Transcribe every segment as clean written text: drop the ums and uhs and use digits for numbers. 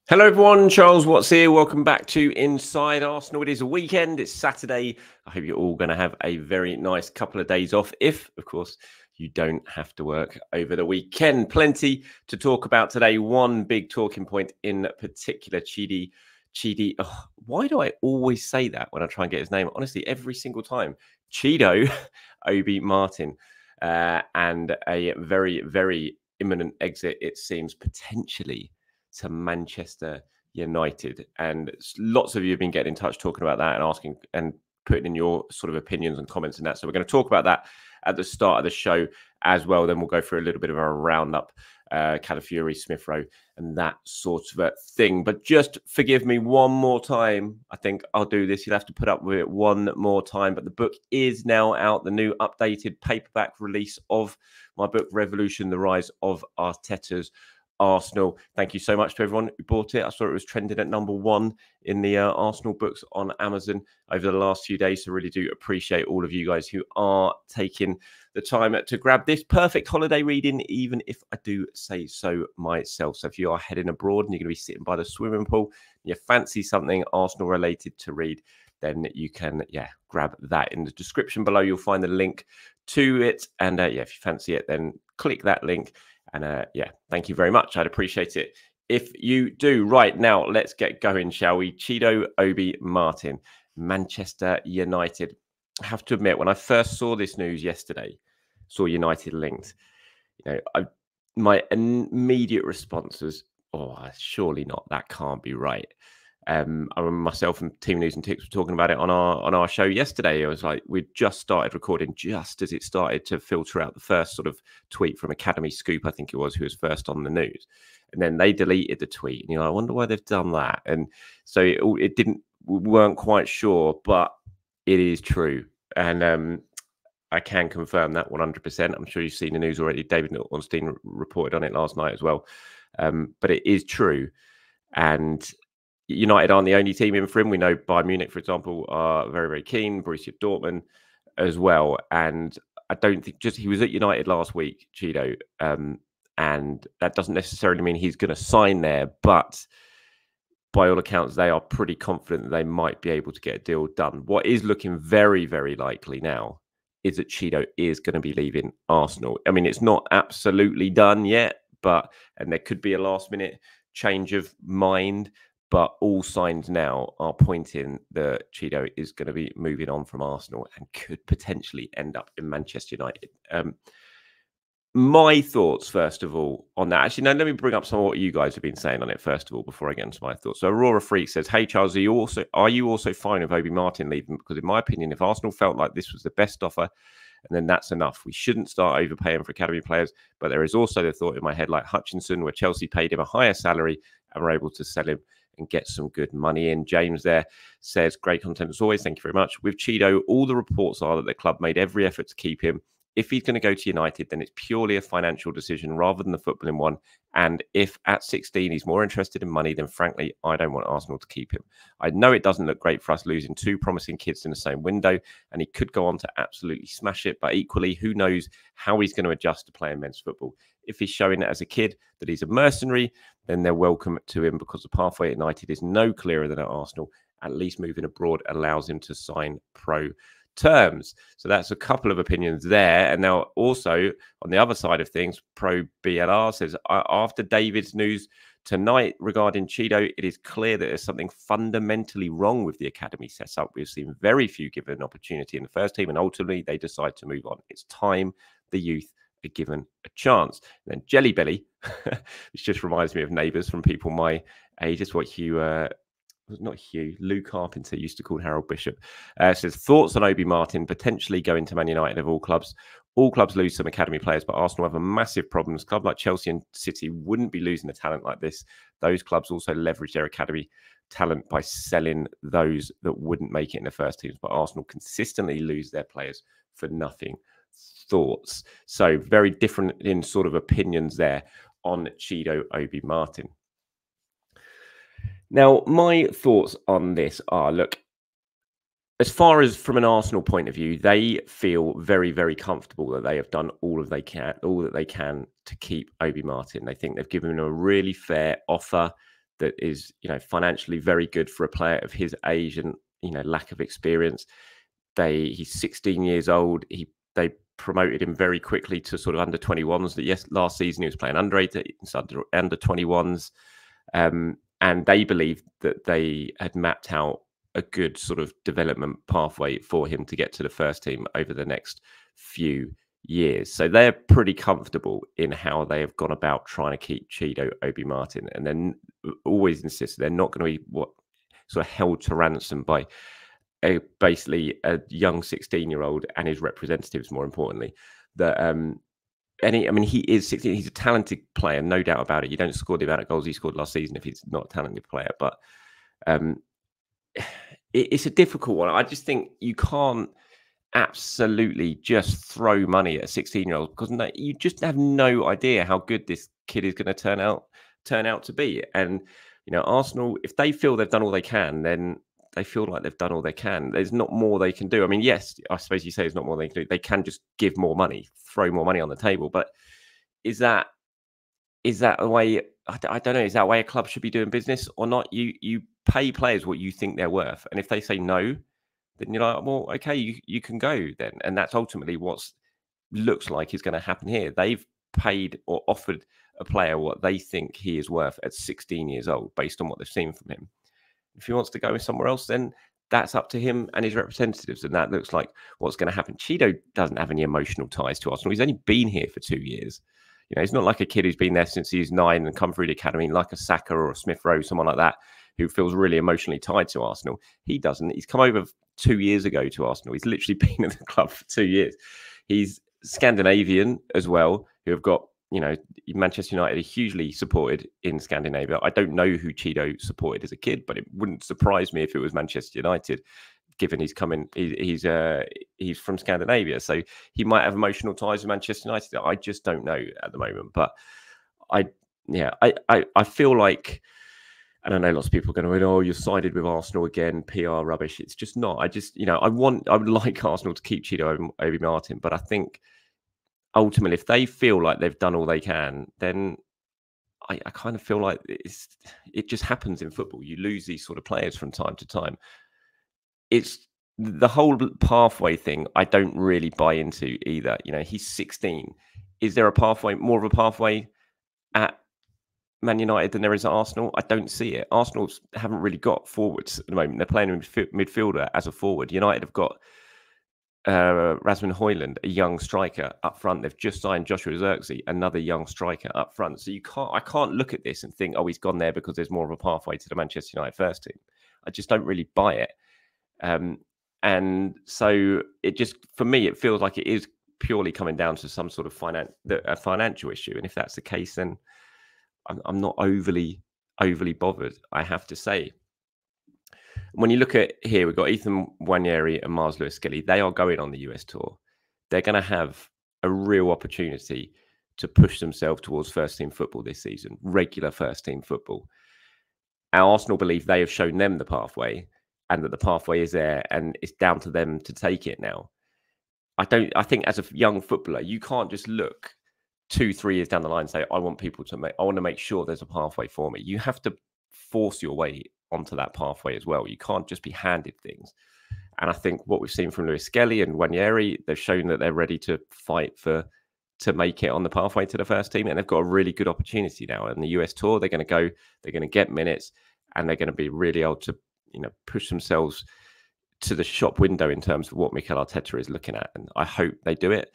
Hello everyone, Charles Watts here. Welcome back to Inside Arsenal. It is a weekend, it's Saturday. I hope you're all going to have a very nice couple of days off, if, of course, you don't have to work over the weekend. Plenty to talk about today. One big talking point in particular, Chidi. Oh, why do I always say that when I try and get his name? Honestly, every single time. Chdio Obi Martin. And a very, very imminent exit, it seems, potentially to Manchester United. And lots of you have been getting in touch talking about that and asking and putting in your sort of opinions and comments and that. So we're going to talk about that at the start of the show as well. Then we'll go through a little bit of a roundup, Calafiori, Smith Rowe, and that sort of a thing. But just forgive me one more time. I think I'll do this. You'll have to put up with it one more time. But the book is now out, the new updated paperback release of my book, Revolution, The Rise of Arteta's Arsenal. Thank you so much to everyone who bought it. I saw it was trending at #1 in the Arsenal books on Amazon over the last few days. So really do appreciate all of you guys who are taking the time to grab this perfect holiday reading, even if I do say so myself. So if you are heading abroad and you're going to be sitting by the swimming pool and you fancy something Arsenal related to read, then you can, grab that in the description below. You'll find the link to it. And if you fancy it, then click that link. And thank you very much. I'd appreciate it if you do. Right now, let's get going, shall we? Chdio Obi Martin, Manchester United. I have to admit, when I first saw this news yesterday, saw United linked, my immediate response was, "Oh, surely not. That can't be right." I remember myself and Team News and Tips were talking about it on our show yesterday. It was like we'd just started recording just as it started to filter out the first sort of tweet from Academy Scoop, I think it was, who was first on the news. And then they deleted the tweet. And, I wonder why they've done that. And so we weren't quite sure, but it is true. And I can confirm that 100%. I'm sure you've seen the news already. David Ornstein reported on it last night as well. But it is true. And United aren't the only team in for him. We know Bayern Munich, for example, are very, very keen. Borussia Dortmund as well. And I don't think he was at United last week, Chido. And that doesn't necessarily mean he's going to sign there. But by all accounts, they are pretty confident that they might be able to get a deal done. What is looking very, very likely now is that Chdio is going to be leaving Arsenal. I mean, it's not absolutely done yet, and there could be a last minute change of mind. But all signs now are pointing that Chdio is going to be moving on from Arsenal and could potentially end up in Manchester United. My thoughts, first of all, on that. Actually, no, let me bring up some of what you guys have been saying on it, first of all, before I get into my thoughts. So Aurora Freak says, "Hey, Charles, are you also fine with Obi Martin leaving? Because in my opinion, if Arsenal felt like this was the best offer, and then that's enough. We shouldn't start overpaying for academy players. But there is also the thought in my head, like Hutchinson, where Chelsea paid him a higher salary and were able to sell him and get some good money in." James there says, "Great content as always. Thank you very much. With Chdio, all the reports are that the club made every effort to keep him. If he's going to go to United, then it's purely a financial decision rather than the footballing one. And if at 16 he's more interested in money, then frankly, I don't want Arsenal to keep him. I know it doesn't look great for us losing two promising kids in the same window, and he could go on to absolutely smash it. But equally, who knows how he's going to adjust to playing men's football. If he's showing as a kid that he's a mercenary, then they're welcome to him because the pathway at United is no clearer than at Arsenal. At least moving abroad allows him to sign pro terms." So that's a couple of opinions there. And now also on the other side of things, Pro BLR says, "After David's news tonight regarding Chdio, it is clear that there's something fundamentally wrong with the academy setup. We've seen very few given an opportunity in the first team, and ultimately they decide to move on. It's time the youth are given a chance." And then Jelly Belly, which just reminds me of neighbours from people my age. It's what Lou Carpenter used to call Harold Bishop. Says, "Thoughts on Obi Martin potentially going to Man United of all clubs? All clubs lose some academy players, but Arsenal have a massive problem. Clubs like Chelsea and City wouldn't be losing a talent like this. Those clubs also leverage their academy talent by selling those that wouldn't make it in the first teams, but Arsenal consistently lose their players for nothing." Thoughts? So very different in sort of opinions there on Chdio Obi Martin. Now, my thoughts on this are, look, as far as from an Arsenal point of view, they feel very, very comfortable that they have done all that they can to keep Obi Martin. They think they've given him a really fair offer. that is, financially very good for a player of his age and, lack of experience. He's 16 years old. They promoted him very quickly to sort of under 21s. That yes, last season he was playing under 18s, under 21s, and they believed that they had mapped out a good sort of development pathway for him to get to the first team over the next few years. So they're pretty comfortable in how they have gone about trying to keep Chdio Obi Martin, and then always insist they're not going to be sort of held to ransom by basically a young 16-year-old and his representatives, more importantly. That he is 16. He's a talented player, no doubt about it. You don't score the amount of goals he scored last season if he's not a talented player. But it's a difficult one. I just think you can't absolutely just throw money at a 16-year-old because you just have no idea how good this kid is going to turn out to be. And Arsenal, if they feel they've done all they can, then they feel like they've done all they can. There's not more they can do. I mean, yes, I suppose you say there's not more they can do. They can just give more money, throw more money on the table. But is that a way? I don't know. Is that a way a club should be doing business or not? You pay players what you think they're worth, and if they say no, then you're like, well, okay, you can go then. And that's ultimately what looks like is going to happen here. They've paid or offered a player what they think he is worth at 16 years old, based on what they've seen from him. If he wants to go somewhere else, then that's up to him and his representatives. And that looks like what's going to happen. Chdio doesn't have any emotional ties to Arsenal. He's only been here for 2 years. He's not like a kid who's been there since he was 9 and come through the academy, like a Saka or a Smith Rowe, someone like that, who feels really emotionally tied to Arsenal. He doesn't. He's come over 2 years ago to Arsenal. He's literally been at the club for 2 years. He's Scandinavian as well, who have got, Manchester United are hugely supported in Scandinavia. I don't know who Chido supported as a kid, but it wouldn't surprise me if it was Manchester United, given he's from Scandinavia. So he might have emotional ties with Manchester United. I just don't know at the moment. But I feel like, and I know lots of people are going to go, oh, you're sided with Arsenal again, PR rubbish. It's just not. I would like Arsenal to keep Chdio Obi Martin, but I think ultimately, if they feel like they've done all they can, then I kind of feel like it just happens in football. You lose these sort of players from time to time. It's the whole pathway thing I don't really buy into either. He's 16. Is there more of a pathway at Man United than there is at Arsenal? I don't see it. Arsenal haven't really got forwards at the moment. They're playing a midfielder as a forward. United have got Rasmus Højlund, a young striker up front. They've just signed Joshua Zirkzee, another young striker up front. So I can't look at this and think, oh, he's gone there because there's more of a pathway to the Manchester United first team. I just don't really buy it. And so it just, for me, it feels like it is purely coming down to some sort of financial issue. And if that's the case, then I'm not overly bothered, I have to say. When you look at here, we've got Ethan Nwaneri and Mars Lewis-Skelly. They are going on the US tour. They're going to have a real opportunity to push themselves towards first-team football this season, regular first-team football. Our Arsenal believe they have shown them the pathway and that the pathway is there and it's down to them to take it now. I think as a young footballer, you can't just look 2-3 years down the line and say, I want to make sure there's a pathway for me. You have to force your way onto that pathway as well. You can't just be handed things. And I think what we've seen from Lewis-Skelly and Nwaneri, they've shown that they're ready to fight to make it on the pathway to the first team. And they've got a really good opportunity now. In the US tour, they're going to get minutes and they're going to be really able to, push themselves to the shop window in terms of what Mikel Arteta is looking at. And I hope they do it.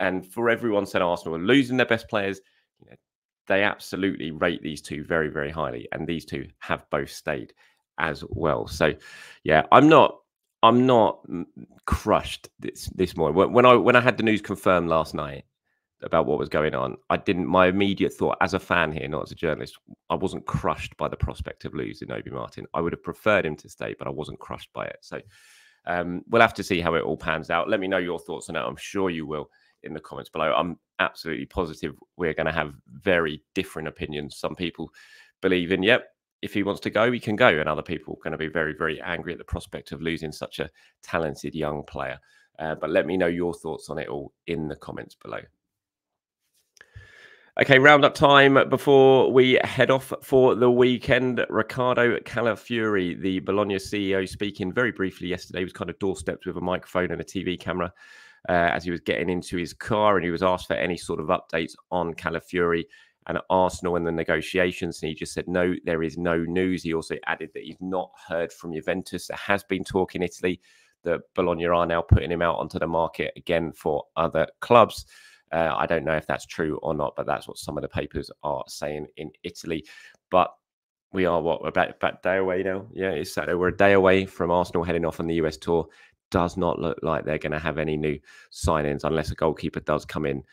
And for everyone said Arsenal are losing their best players, they absolutely rate these two very, very highly. And these two have both stayed as well. So, yeah, I'm not crushed this morning. When I had the news confirmed last night about what was going on, my immediate thought as a fan here, not as a journalist, I wasn't crushed by the prospect of losing Obi Martin. I would have preferred him to stay, but I wasn't crushed by it. So we'll have to see how it all pans out. Let me know your thoughts on it. I'm sure you will in the comments below. I'm absolutely positive we're going to have very different opinions. Some people believe in, yep, if he wants to go, he can go. And other people are going to be very, very angry at the prospect of losing such a talented young player. But let me know your thoughts on it all in the comments below. Okay, roundup time before we head off for the weekend. Riccardo Calafiori, the Bologna CEO, speaking very briefly yesterday. He was kind of doorstepped with a microphone and a TV camera as he was getting into his car, and he was asked for any sort of updates on Calafiori and Arsenal and the negotiations, and he just said, no, there is no news. He also added that he's not heard from Juventus. There has been talk in Italy that Bologna are now putting him out onto the market again for other clubs. I don't know if that's true or not, but that's what some of the papers are saying in Italy. But we are, about a day away now? Yeah, it's Saturday. We're a day away from Arsenal heading off on the US tour. Does not look like they're going to have any new signings unless a goalkeeper does come in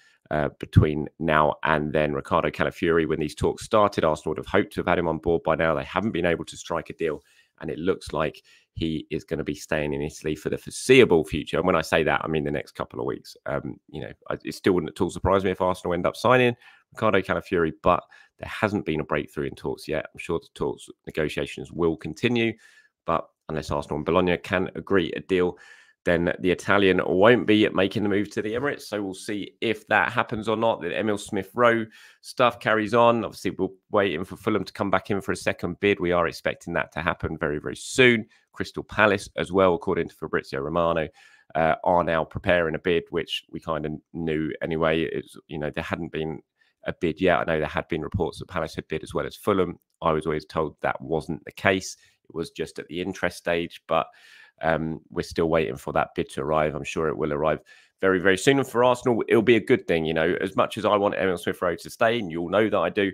between now and then. Riccardo Calafiori, when these talks started, Arsenal would have hoped to have had him on board by now. They haven't been able to strike a deal, and it looks like he is going to be staying in Italy for the foreseeable future. And when I say that, I mean the next couple of weeks. It still wouldn't at all surprise me if Arsenal end up signing Riccardo Calafiori, but there hasn't been a breakthrough in talks yet. I'm sure the talks, negotiations will continue, but unless Arsenal and Bologna can agree a deal, then the Italian won't be making the move to the Emirates. So we'll see if that happens or not. The Emil Smith Rowe stuff carries on. Obviously, we're waiting for Fulham to come back in for a second bid. We are expecting that to happen very, very soon. Crystal Palace as well, according to Fabrizio Romano, are now preparing a bid, which we kind of knew anyway. It's, there hadn't been a bid yet. I know there had been reports that Palace had bid as well as Fulham. I was always told that wasn't the case. It was just at the interest stage, but we're still waiting for that bid to arrive. I'm sure it will arrive very, very soon. And for Arsenal, it'll be a good thing. As much as I want Emil Smith Rowe to stay, and you'll know that I do,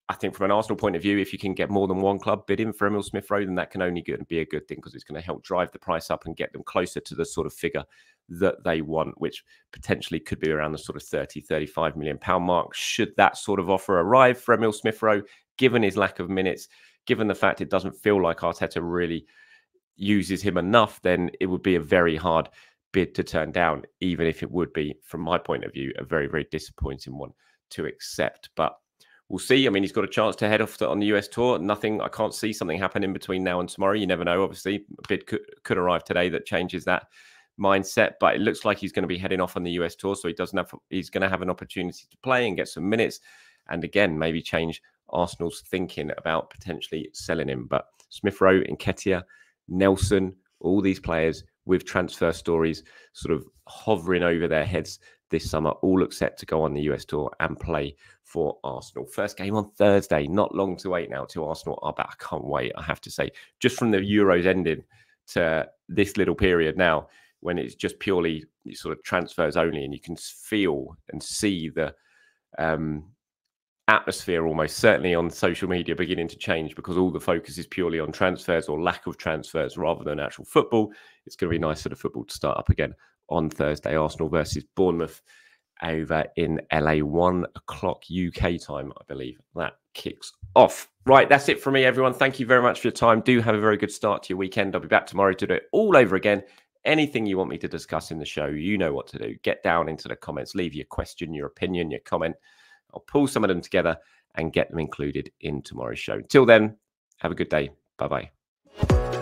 I think from an Arsenal point of view, if you can get more than one club bidding for Emil Smith Rowe, then that can only be a good thing, because it's going to help drive the price up and get them closer to the sort of figure that they want, which potentially could be around the sort of 30-35 million pound mark. Should that sort of offer arrive for Emil Smith Rowe, given his lack of minutes, given the fact it doesn't feel like Arteta really uses him enough, then it would be a very hard bid to turn down, even if it would be, from my point of view, a very, very disappointing one to accept. But we'll see. I mean, he's got a chance to head off on the US tour. I can't see something happening between now and tomorrow. You never know. Obviously, a bid could arrive today that changes that mindset, but it looks like he's going to be heading off on the US tour, so he's going to have an opportunity to play and get some minutes, and again, maybe change Arsenal's thinking about potentially selling him. But Smith Rowe, Nketiah, Nelson, all these players with transfer stories sort of hovering over their heads this summer, all look set to go on the US tour and play for Arsenal. First game on Thursday, not long to wait now till Arsenal are back. I can't wait, I have to say. Just from the Euros ending to this little period now, when it's just purely sort of transfers only, and you can feel and see the atmosphere almost certainly on social media beginning to change, because all the focus is purely on transfers or lack of transfers rather than actual football. It's going to be nice for the football to start up again on Thursday. Arsenal versus Bournemouth over in LA, 1 o'clock UK time, I believe. That kicks off. Right, that's it from me, everyone. Thank you very much for your time. Do have a very good start to your weekend. I'll be back tomorrow to do it all over again. Anything you want me to discuss in the show, you know what to do. Get down into the comments, leave your question, your opinion, your comment. I'll pull some of them together and get them included in tomorrow's show. Till then, have a good day. Bye-bye.